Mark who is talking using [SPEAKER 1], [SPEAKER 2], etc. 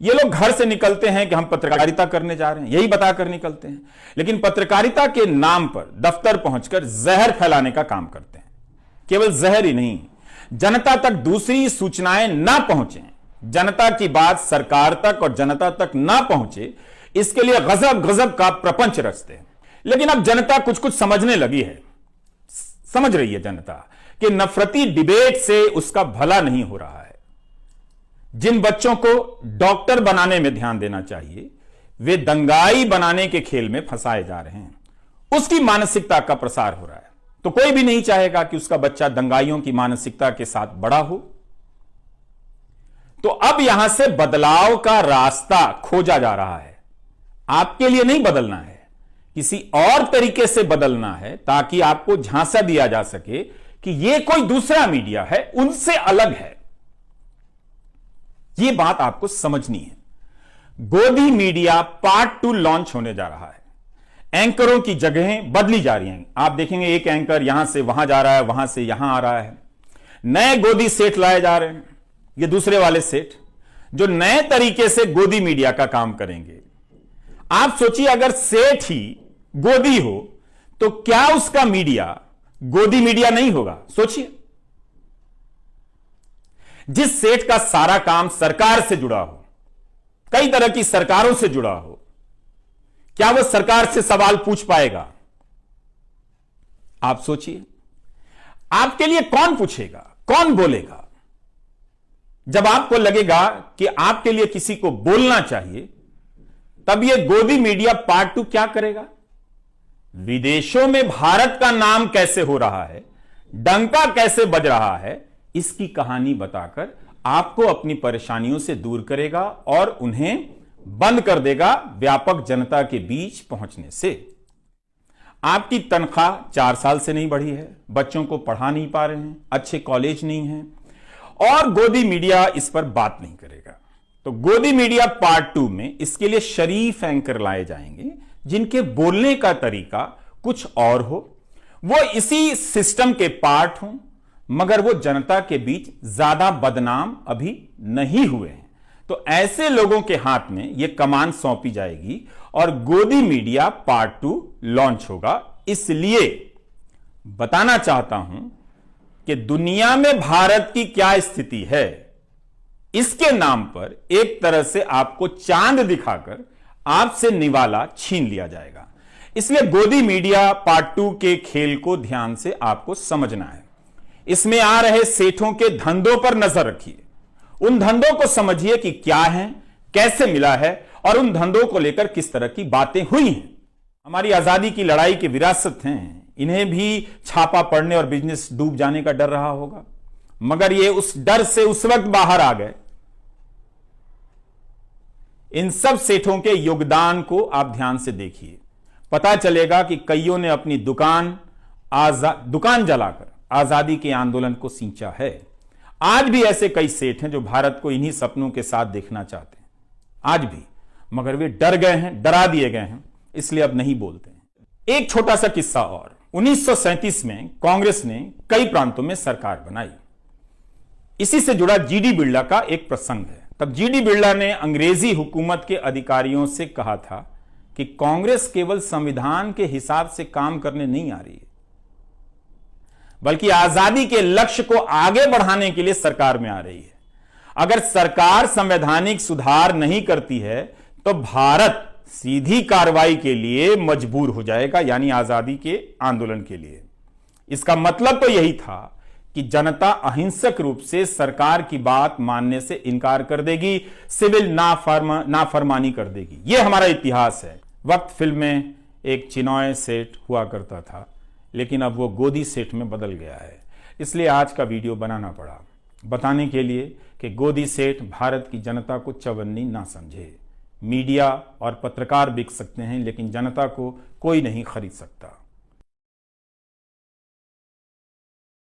[SPEAKER 1] ये लोग घर से निकलते हैं कि हम पत्रकारिता करने जा रहे हैं, यही बताकर निकलते हैं, लेकिन पत्रकारिता के नाम पर दफ्तर पहुंचकर जहर फैलाने का काम करते हैं। केवल जहर ही नहीं, जनता तक दूसरी सूचनाएं ना पहुंचे, जनता की बात सरकार तक और जनता तक ना पहुंचे, इसके लिए गजब गजब का प्रपंच रचते हैं। लेकिन अब जनता कुछ कुछ समझने लगी है, समझ रही है जनता कि नफरती डिबेट से उसका भला नहीं हो रहा है। जिन बच्चों को डॉक्टर बनाने में ध्यान देना चाहिए, वे दंगाई बनाने के खेल में फंसाए जा रहे हैं, उसकी मानसिकता का प्रसार हो रहा है। तो कोई भी नहीं चाहेगा कि उसका बच्चा दंगाइयों की मानसिकता के साथ बड़ा हो। तो अब यहां से बदलाव का रास्ता खोजा जा रहा है। आपके लिए नहीं बदलना है, किसी और तरीके से बदलना है, ताकि आपको झांसा दिया जा सके कि यह कोई दूसरा मीडिया है, उनसे अलग है। यह बात आपको समझनी है। गोदी मीडिया पार्ट 2 लॉन्च होने जा रहा है। एंकरों की जगहें बदली जा रही हैं। आप देखेंगे एक एंकर यहां से वहां जा रहा है, वहां से यहां आ रहा है। नए गोदी सेठ लाए जा रहे हैं। ये दूसरे वाले सेठ जो नए तरीके से गोदी मीडिया का काम करेंगे। आप सोचिए, अगर सेठ ही गोदी हो तो क्या उसका मीडिया गोदी मीडिया नहीं होगा? सोचिए, जिस सेठ का सारा काम सरकार से जुड़ा हो, कई तरह की सरकारों से जुड़ा हो, क्या वो सरकार से सवाल पूछ पाएगा? आप सोचिए, आपके लिए कौन पूछेगा, कौन बोलेगा? जब आपको लगेगा कि आपके लिए किसी को बोलना चाहिए, तब यह गोदी मीडिया पार्ट 2 क्या करेगा? विदेशों में भारत का नाम कैसे हो रहा है, डंका कैसे बज रहा है, इसकी कहानी बताकर आपको अपनी परेशानियों से दूर करेगा और उन्हें बंद कर देगा व्यापक जनता के बीच पहुंचने से। आपकी तनख्वाह 4 साल से नहीं बढ़ी है, बच्चों को पढ़ा नहीं पा रहे हैं, अच्छे कॉलेज नहीं है, और गोदी मीडिया इस पर बात नहीं करेगा। तो गोदी मीडिया पार्ट 2 में इसके लिए शरीफ एंकर लाए जाएंगे, जिनके बोलने का तरीका कुछ और हो, वो इसी सिस्टम के पार्ट हों, मगर वो जनता के बीच ज्यादा बदनाम अभी नहीं हुए हैं। तो ऐसे लोगों के हाथ में यह कमान सौंपी जाएगी और गोदी मीडिया पार्ट 2 लॉन्च होगा। इसलिए बताना चाहता हूं कि दुनिया में भारत की क्या स्थिति है, इसके नाम पर एक तरह से आपको चांद दिखाकर आपसे निवाला छीन लिया जाएगा। इसलिए गोदी मीडिया पार्ट 2 के खेल को ध्यान से आपको समझना है। इसमें आ रहे सेठों के धंधों पर नजर रखिए, उन धंधों को समझिए कि क्या है, कैसे मिला है, और उन धंधों को लेकर किस तरह की बातें हुई हैं। हमारी आजादी की लड़ाई की विरासत हैं, इन्हें भी छापा पड़ने और बिजनेस डूब जाने का डर रहा होगा, मगर ये उस डर से उस वक्त बाहर आ गए। इन सब सेठों के योगदान को आप ध्यान से देखिए, पता चलेगा कि कईयों ने अपनी दुकान जलाकर आजादी के आंदोलन को सींचा है। आज भी ऐसे कई सेठ हैं जो भारत को इन्हीं सपनों के साथ देखना चाहते हैं, आज भी, मगर वे डर गए हैं, डरा दिए गए हैं, इसलिए अब नहीं बोलते हैं। एक छोटा सा किस्सा और, 1937 में कांग्रेस ने कई प्रांतों में सरकार बनाई। इसी से जुड़ा जीडी बिरला का एक प्रसंग है। तब जीडी बिरला ने अंग्रेजी हुकूमत के अधिकारियों से कहा था कि कांग्रेस केवल संविधान के हिसाब से काम करने नहीं आ रही है, बल्कि आजादी के लक्ष्य को आगे बढ़ाने के लिए सरकार में आ रही है। अगर सरकार संवैधानिक सुधार नहीं करती है तो भारत सीधी कार्रवाई के लिए मजबूर हो जाएगा, यानी आजादी के आंदोलन के लिए। इसका मतलब तो यही था कि जनता अहिंसक रूप से सरकार की बात मानने से इनकार कर देगी, सिविल नाफरमानी कर देगी। यह हमारा इतिहास है। वक्त फिल्म में एक चिनॉय सेठ हुआ करता था, लेकिन अब वो गोदी सेठ में बदल गया है। इसलिए आज का वीडियो बनाना पड़ा, बताने के लिए कि गोदी सेठ भारत की जनता को चवन्नी ना समझे। मीडिया और पत्रकार बिक सकते हैं, लेकिन जनता को कोई नहीं खरीद सकता।